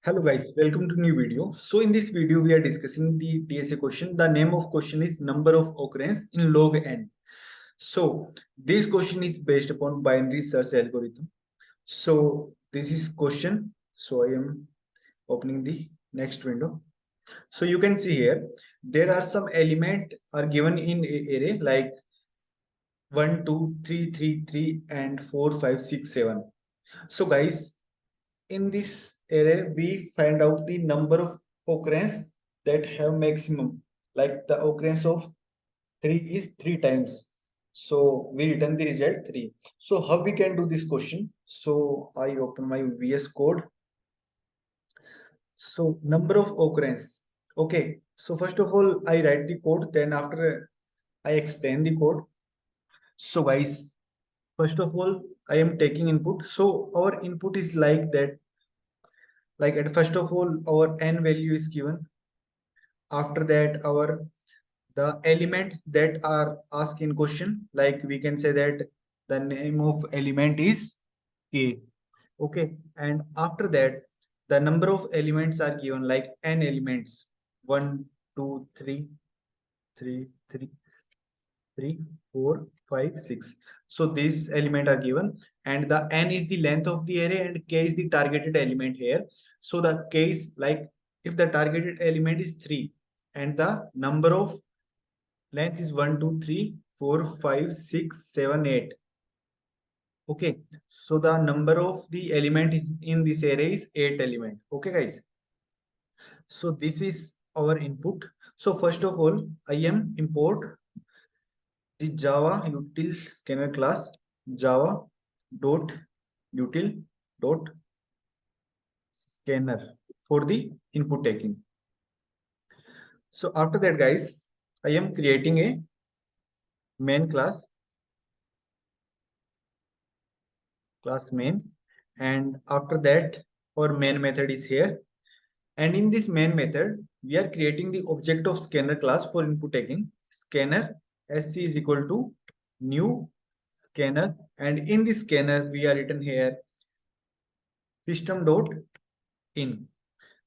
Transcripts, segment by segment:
Hello guys, welcome to new video. So in this video we are discussing the TSA question. The name of question is number of occurrence in log n. So this question is based upon binary search algorithm. So this is question. So I am opening the next window. So you can see here there are some element are given in a array like 1, 2, 3, 3, 3, and 4, 5, 6, 7. So guys, in this array we find out the number of occurrence that have maximum, like the occurrence of 3 is 3 times, so we return the result 3. So how we can do this question? So I open my VS Code. So number of occurrence. Okay, so first of all I write the code, then after I explain the code. So guys, first of all I am taking input. So our input is like that, like at first of all our n value is given. After that our the element that are asked in question, like we can say that the name of element is k. Okay, and after that the number of elements are given like n elements, 1, 2, 3, 3, 3, 3, 4, 5, 6. So these element are given, and the n is the length of the array and k is the targeted element here. So the k is like, if the targeted element is 3 and the number of length is 1, 2, 3, 4, 5, 6, 7, 8. Okay, so the number of the element is in this array is 8 element. Okay guys, so this is our input. So first of all I am import the Java util scanner class, Java dot util dot scanner for the input taking. So after that guys, I am creating a main class main, and after that our main method is here, and in this main method we are creating the object of scanner class for input taking. Scanner sc is equal to new scanner, and in this scanner we are written here system dot in.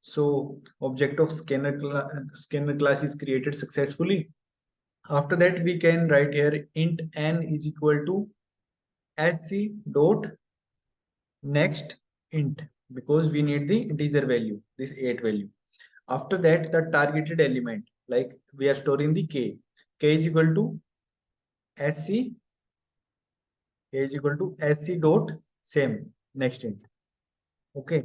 So object of scanner class is created successfully. After that we can write here int n is equal to sc dot next int, because we need the integer value, this 8 value. After that the targeted element, like we are storing the k is equal to sc, sc dot same next int. Okay,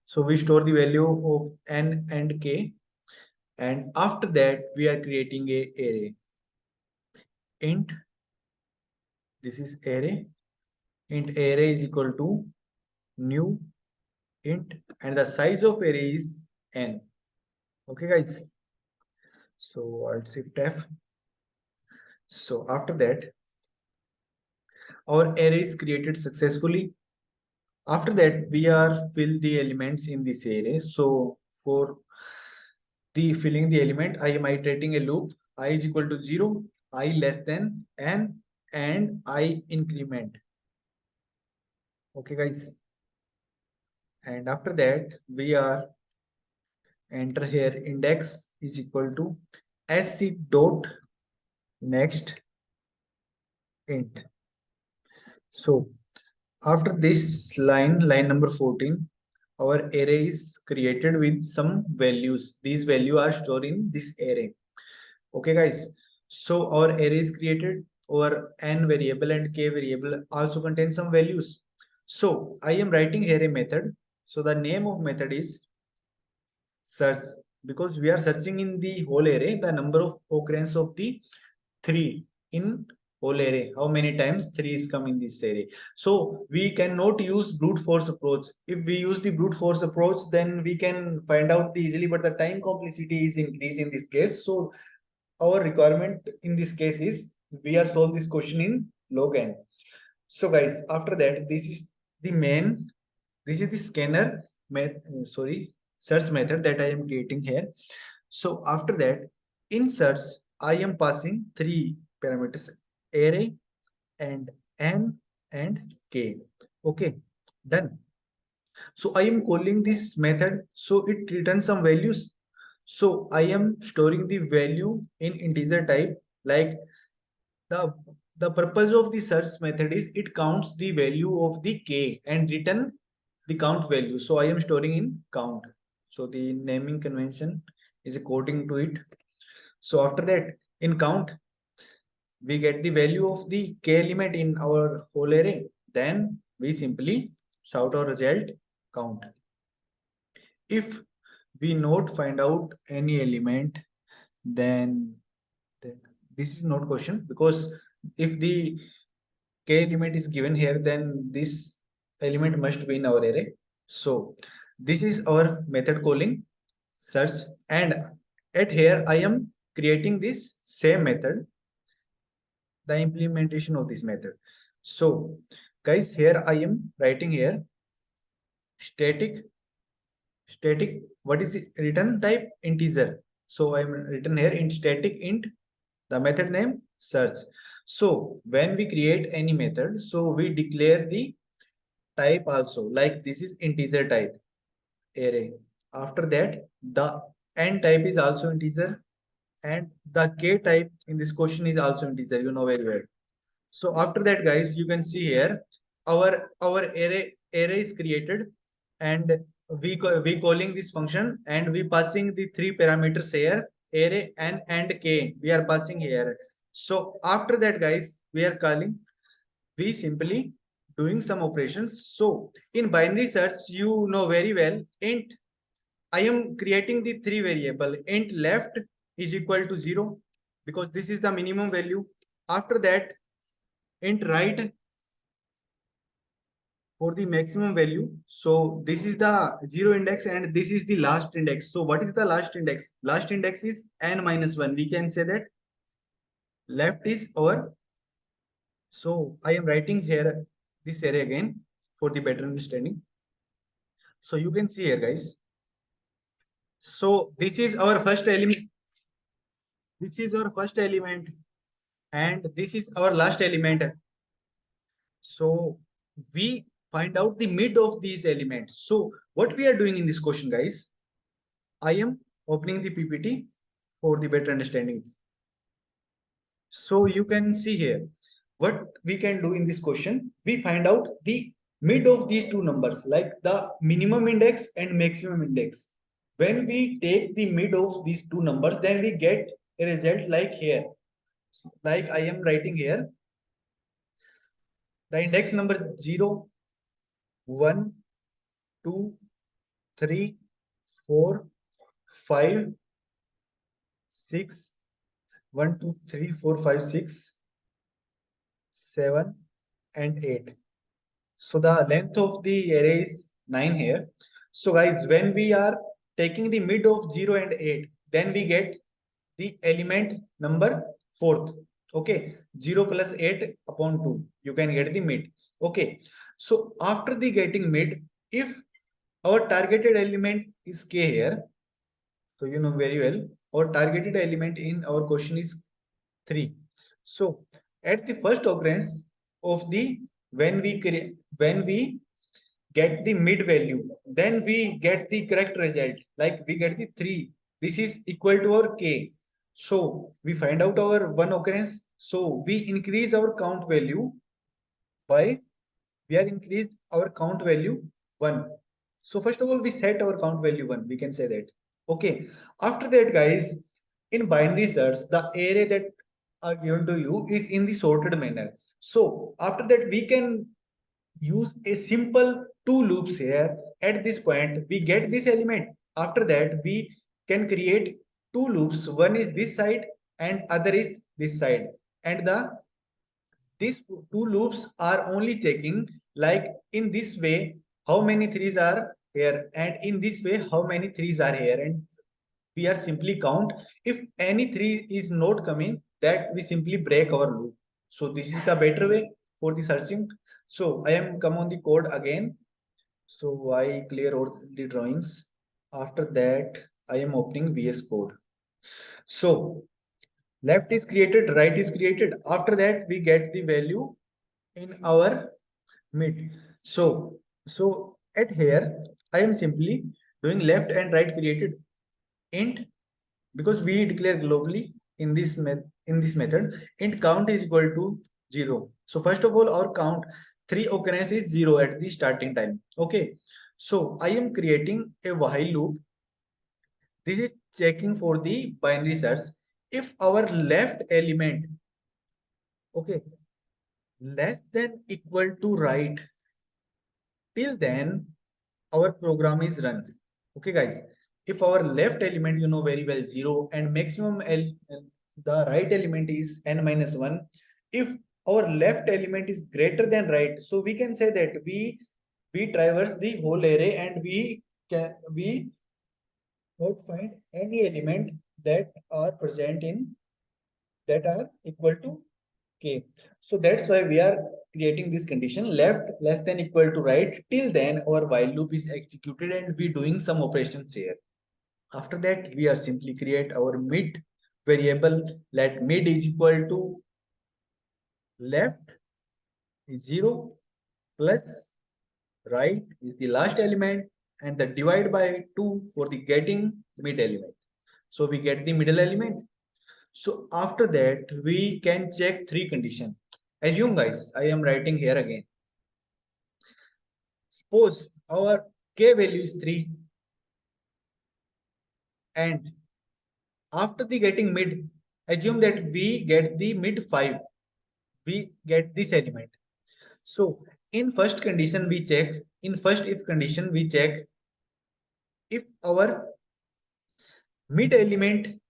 so we store the value of n and k, and after that we are creating a array int, this is array, int array is equal to new int, and the size of array is n. Okay guys, so I'll shift f. So after that our array is created successfully. After that we are fill the elements in this array. So for the filling the element I am iterating a loop, I is equal to 0, I less than n, and I increment. Okay guys, and after that we are enter here index is equal to sc dot next int. So after this line number 14, our array is created with some values. These values are stored in this array. Okay guys, so our array is created over n variable, and k variable also contains some values. So I am writing here a method. So the name of method is search, because we are searching in the whole array the number of occurrence of the 3 in whole array, how many times 3 is come in this array. So we cannot use brute force approach. If we use the brute force approach, then we can find out easily, but the time complexity is increased in this case. So our requirement in this case is we are solve this question in log n. So guys, after that this is the main, this is the scanner search method that I am creating here. So after that in search I am passing 3 parameters, array and n and k. Okay, done. So I am calling this method, so it returns some values. So I am storing the value in integer type. Like the the purpose of the search method is it counts the value of the k and return the count value. So I am storing in count. So the naming convention is according to it. So after that, in count, we get the value of the k element in our whole array. Then we simply shout our result count. If we not find out any element, then, then this is not question, because if the k element is given here, then this element must be in our array. So this is our method calling search, and at here I am creating this same method, the implementation of this method. So guys, here I am writing here static what is the return type? Integer. So I am written here in static int, the method name search. So when we create any method, so we declare the type also, like this is integer type array. After that, the n type is also integer, and the k type in this question is also integer, you know very well. So after that, guys, you can see here our array is created, and we calling this function, and we passing the three parameters here, array n and k we are passing here. So after that, guys, we simply doing some operations. So in binary search, you know very well, int I am creating the three variable. Int left is equal to 0, because this is the minimum value. After that, int right for the maximum value. So this is the 0 index and this is the last index. So what is the last index? Last index is n minus 1. We can say that left is our. So I am writing here this array again for the better understanding. So you can see here, guys. So this is our first element. This is our first element, and this is our last element. So we find out the mid of these elements. So what we are doing in this question, guys, I am opening the PPT for the better understanding. So you can see here what we can do in this question. We find out the mid of these two numbers, like the minimum index and maximum index. When we take the mid of these two numbers, then we get a result like here. Like I am writing here, the index number 0, 1, 2, 3, 4, 5, 6, 1, 2, 3, 4, 5, 6, 7, and 8. So the length of the array is 9 here. So guys, when we are taking the mid of 0 and 8, then we get the element number 4th. Okay, 0 plus 8 upon 2. You can get the mid. Okay, so after the getting mid, if our targeted element is k here, so you know very well, our targeted element in our question is 3. So at the first occurrence of the when we get the mid value, then we get the correct result. Like we get the 3. This is equal to our k. So we find out our one occurrence. So we increase our count value by we are increased our count value 1. So first of all, we set our count value 1. We can say that. Okay. After that, guys, in binary search, the array that are given to you is in the sorted manner. So after that, we can use a simple two loops here. At this point, we get this element. After that, we can create two loops. One is this side and other is this side. And these two loops are only checking, like in this way how many threes are here, and in this way how many threes are here, and we are simply count. If any three is not coming, that we simply break our loop. So this is the better way for the searching. So I am come on the code again. So I clear all the drawings. After that, I am opening VS Code. So left is created, right is created. After that, we get the value in our mid. So At here, I am simply doing left and right created int, because we declare globally in this method int count is equal to 0. So first of all, our count 3 occurrence is 0 at the starting time. Okay. So I am creating a while loop. This is checking for the binary search. If our left element, okay, less than equal to right, till then our program is run. Okay, guys. If our left element, you know very well, 0, and maximum the right element is n minus 1. If our left element is greater than right, so we can say that we traverse the whole array and we not find any element that are present in that are equal to k. So that's why we are creating this condition left less than equal to right. Till then our while loop is executed and we doing some operations here. After that we are simply create our mid variable. Let mid is equal to left is 0 plus right is the last element and the divide by 2 for the getting mid element. So we get the middle element. So after that, we can check three conditions. Assume, guys, I am writing here again. Suppose our k value is 3 and after the getting mid, assume that we get the mid 5. We get this element. So in first condition we check, in first if condition we check if our mid element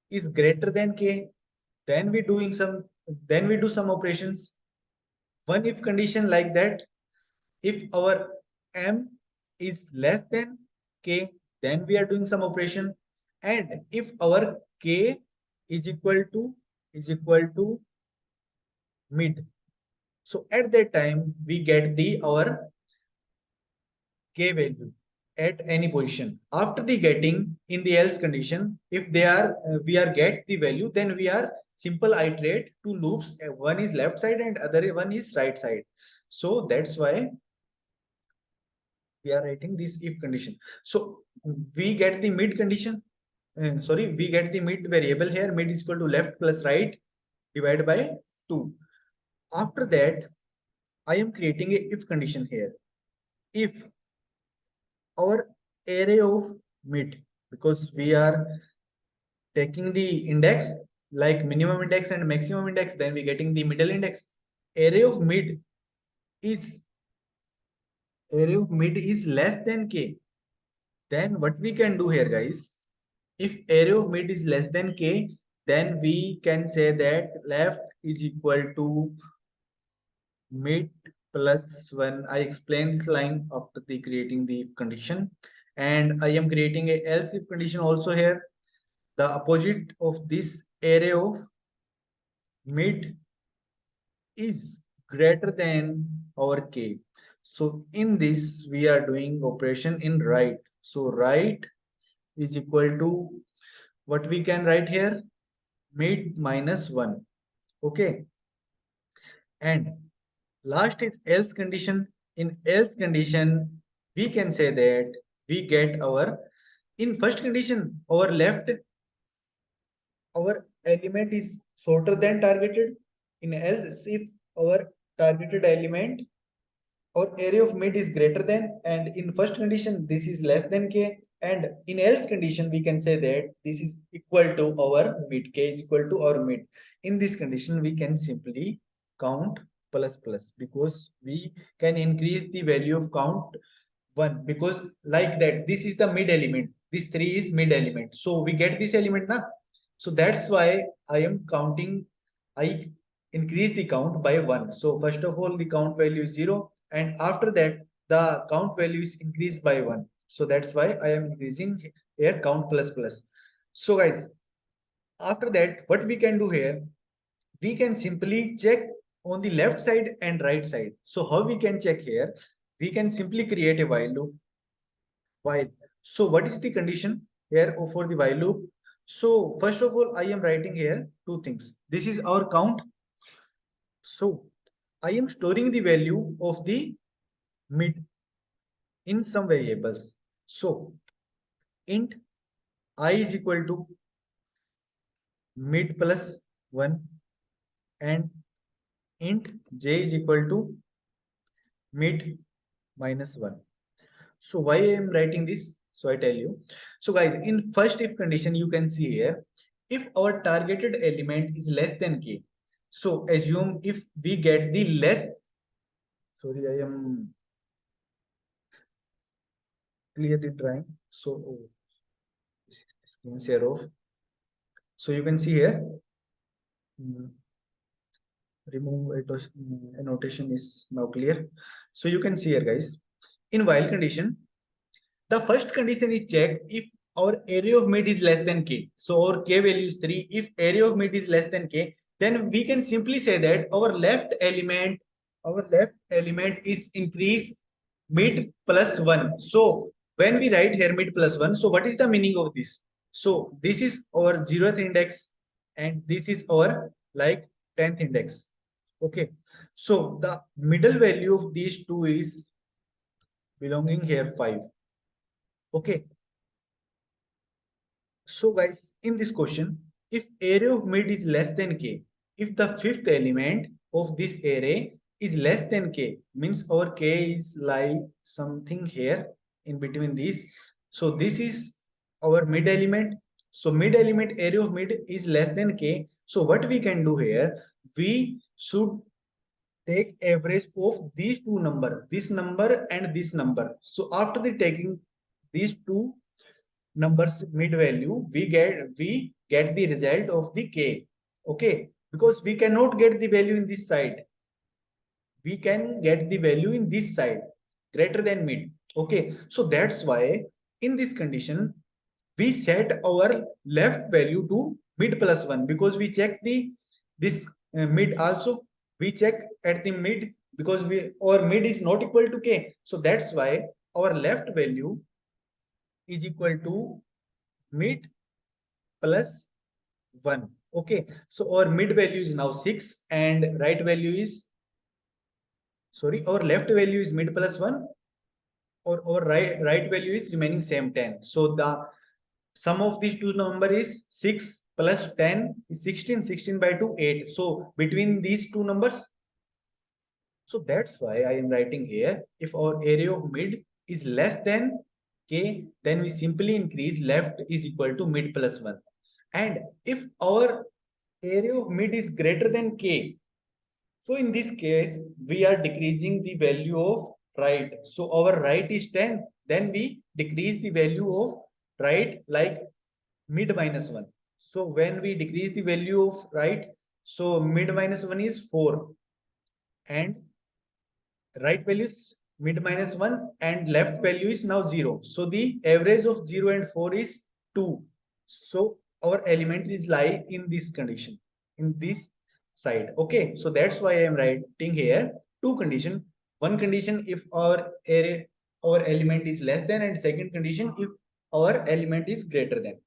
is greater than k, then we do some operations. One if condition like that, if our m is less than k, then we are doing some operation. And if our k is equal to mid, so at that time we get the our k value at any position. After the getting in the else condition, if they are we are get the value, then we are simple iterate two loops. One is left side and other one is right side. So that's why we are writing this if condition. So we get the mid condition. Sorry, we get the mid variable here. Mid is equal to left plus right divided by 2. After that, I am creating a if condition here. If our array of mid, because we are taking the index like minimum index and maximum index, then we getting the middle index. Array of mid is less than k. Then what we can do here, guys, if array of mid is less than k, then we can say that left is equal to mid plus 1. I explain this line after the creating the if condition. And I am creating a else if condition also here. The opposite of this array of mid is greater than our k. So in this, we are doing operation in right. So right is equal to what we can write here, mid minus 1. Okay. And last is else condition. In else condition, we can say that we get our, in first condition, our element is shorter than targeted. In else, if our targeted element or area of mid is greater than, and in first condition this is less than k, and in else condition we can say that this is equal to our mid, k is equal to our mid. In this condition we can simply count plus plus, because we can increase the value of count 1, because like that this is the mid element, this 3 is mid element, so we get this element now. So that's why I am counting, I increase the count by 1. So first of all the count value is 0, and after that the count value is increased by 1. So that's why I am increasing here count plus plus. So guys, after that what we can do here, we can simply check on the left side and right side. So how we can check here, we can simply create a while loop. While, so what is the condition here for the while loop? So first of all I am writing here two things. This is our count. So I am storing the value of the mid. in some variables. So int I is equal to mid plus 1 and int j is equal to mid minus 1. So why I am writing this? So I tell you. So guys, in first if condition, you can see here, if our targeted element is less than k. So assume if we get the less, sorry, I am clearly trying. So screen share off. So you can see here, remove annotation is now clear. So you can see here guys, in while condition, the first condition is checked if our area of mid is less than k. So our k value is 3. If area of mid is less than k, then we can simply say that our left element is increase mid plus 1. So when we write here mid plus 1, so what is the meaning of this? So this is our 0th index and this is our like 10th index. Okay. So the middle value of these two is belonging here 5. Okay. So guys, in this question, if area of mid is less than k, if the fifth element of this array is less than k, means our k is like something here in between these. So this is our mid element. So mid element area of mid is less than k. So what we can do here, we should take average of these two number, this number and this number. So after the taking these two numbers mid value, we get the result of the k. Okay, because we cannot get the value in this side, we can get the value in this side greater than mid. Okay, so that's why in this condition we set our left value to mid plus 1, because we check the this mid also, we check at the mid because we our mid is not equal to k. So that's why our left value is equal to mid plus 1. Okay, so our mid value is now 6 and right value is, sorry, our left value is mid plus 1, or our right value is remaining same 10. So the sum of these two number is 6 plus 10 is 16, 16 by 2 8. So between these two numbers, so that's why I am writing here, if our area of mid is less than k, then we simply increase left is equal to mid plus 1. And if our area of mid is greater than k, so in this case, we are decreasing the value of right. So our right is 10, then we decrease the value of right like mid minus 1. So when we decrease the value of right, so mid minus 1 is 4 and right value is mid minus 1 and left value is now 0. So the average of 0 and 4 is 2. So our element is lie in this condition, in this side. Okay, so that's why I am writing here two condition. One condition if our area, our element is less than, and second condition if our element is greater than.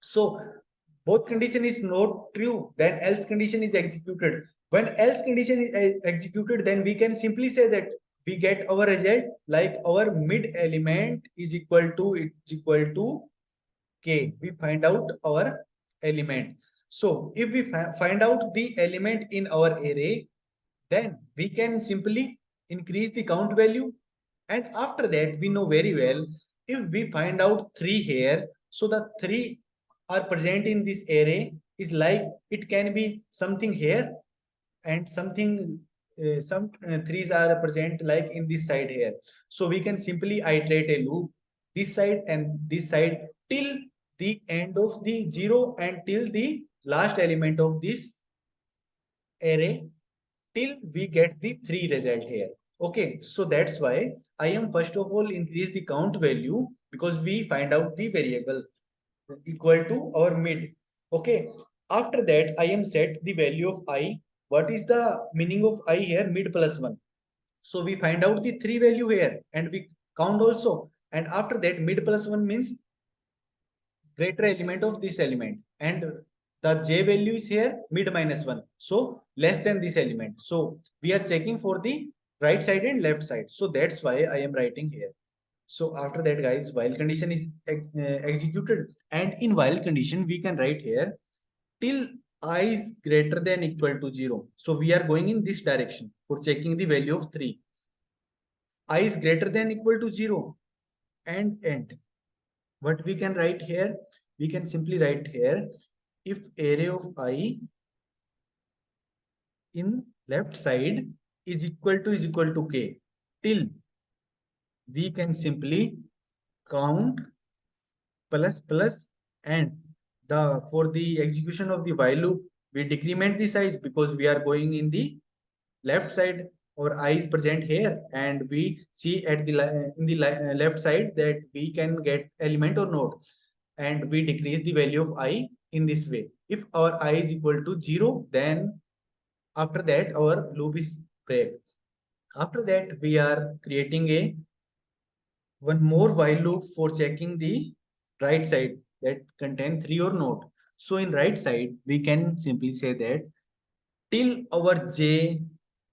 So both condition is not true, then else condition is executed. When else condition is executed, then we can simply say that we get our result like our mid element is equal to k. We find out our element. So if we find out the element in our array, then we can simply increase the count value. And after that, we know very well, if we find out 3 here, so the 3 are present in this array is like it can be something here and something, some threes are present like in this side here. So we can simply iterate a loop this side and this side till the end of the 0 and till the last element of this array, till we get the 3 result here. Okay, so that's why I am first of all increase the count value because we find out the variable equal to our mid. Okay, after that I am set the value of I. What is the meaning of I here? Mid plus 1. So we find out the 3 value here and we count also. And after that mid plus 1 means greater element of this element, and the j value is here mid minus 1, so less than this element. So we are checking for the right side and left side, so that's why I am writing here. So after that, guys, while condition is executed, and in while condition we can write here till I is greater than equal to 0. So we are going in this direction for checking the value of 3. I is greater than equal to 0 and end. What we can write here? We can simply write here if array of I in left side is equal to k till we can simply count plus plus and the for the execution of the while loop we decrement the size because we are going in the left side. Our I is present here and we see at the in the left side that we can get element or not, and we decrease the value of I in this way. If our I is equal to 0, then after that our loop is break. After that we are creating a one more while loop for checking the right side that contain 3 or not. So in right side, we can simply say that till our j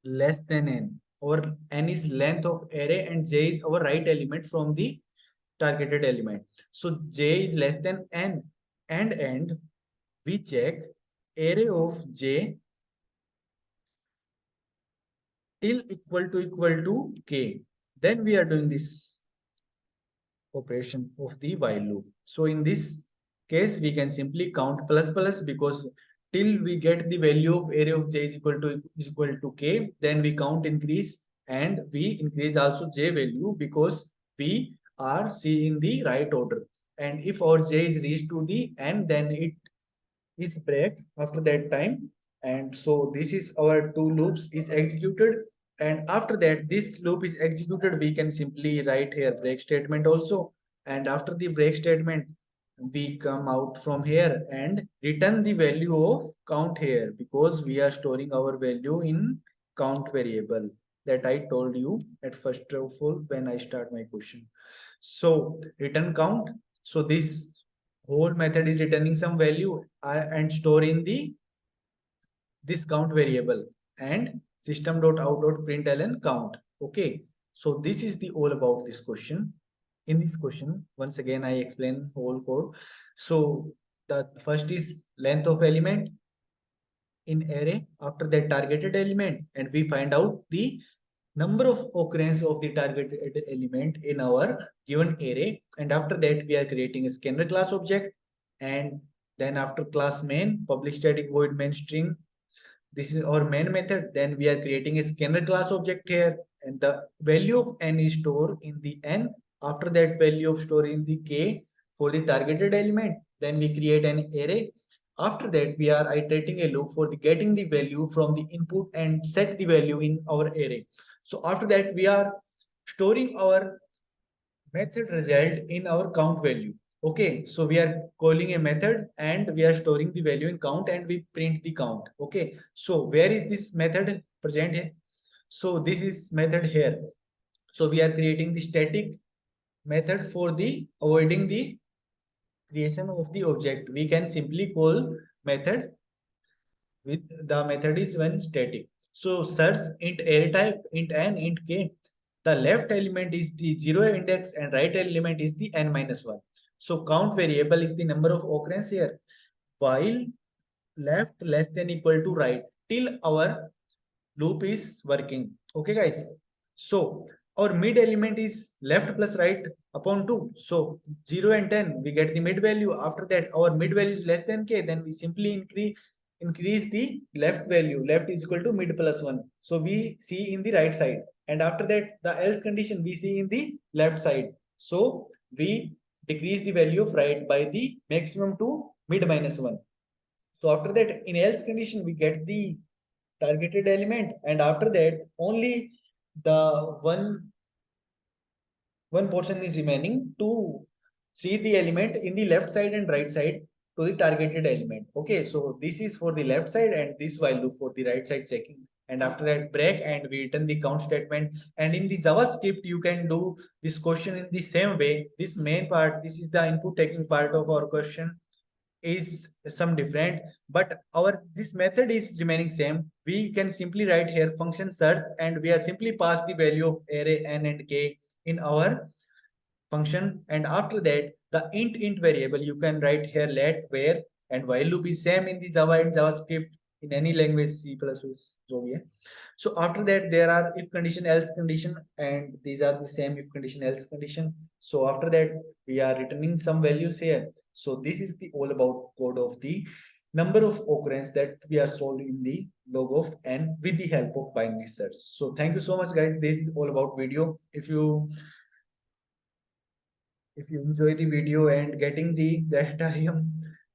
less than n, or n is length of array and j is our right element from the targeted element. So j is less than n and we check array of j till equal to k. Then we are doing this operation of the while loop. So in this case, we can simply count plus plus because till we get the value of array of j is equal to k, then we count increase and we increase also j value because we are seeing the right order. And if our j is reached to the n, then it is break after that time. And so this is our two loops is executed, and after that this loop is executed, we can simply write here break statement also. And after the break statement we come out from here and return the value of count here because we are storing our value in count variable that I told you at first of all when I start my question. So return count. So this whole method is returning some value and store in the this count variable and system.out.println count. Okay, so this is the all about this question. In this question, once again I explain whole code. So the first is length of element in array, after that targeted element, and we find out the number of occurrence of the targeted element in our given array. And after that we are creating a scanner class object, and then after class main public static void main string, this is our main method. Then we are creating a scanner class object here, and the value of n is stored in the n. After that value of store in the k for the targeted element, then we create an array. After that we are iterating a loop for the getting the value from the input and set the value in our array. So after that we are storing our method result in our count value. Okay, so we are calling a method and we are storing the value in count and we print the count. Okay, so where is this method present here? So this is method here. So we are creating the static method for the avoiding the creation of the object. We can simply call method with the method is one static. So search int array type int n int k. The left element is the 0 index and right element is the n minus 1. So count variable is the number of occurrence here. While left less than equal to right till our loop is working. Okay, guys. So our mid element is left plus right upon 2. So 0 and 10, we get the mid value. After that, our mid value is less than k. Then we simply increase the left value. Left is equal to mid plus 1. So we see in the right side. And after that, the else condition we see in the left side. So we decrease the value of right by the maximum to mid minus 1. So after that, in else condition, we get the targeted element, and after that only the one portion is remaining to see the element in the left side and right side to the targeted element. Okay, so this is for the left side and this while loop for the right side checking. And after that break and we return the count statement. And in the JavaScript you can do this question in the same way. This main part, this is the input taking part of our question, is some different, but our this method is remaining same. We can simply write here function search and we are simply pass the value of array n and k in our function, and after that the int variable you can write here let where, and while loop is same in the Java and JavaScript in any language, C plus plus जो भी है. So after that there are if condition else condition, and these are the same if condition else condition. So after that we are returning some values here. So this is the all about code of the number of occurrence that we are solving in the log of n with the help of binary search. So thank you so much guys. This is all about video. If you enjoy the video and getting the data I am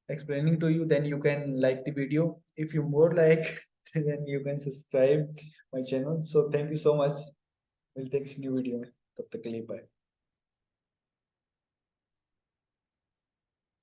explaining to you, then you can like the video. If you more like, then you can subscribe my channel. So thank you so much. We'll take new video. तब तक के लिए bye.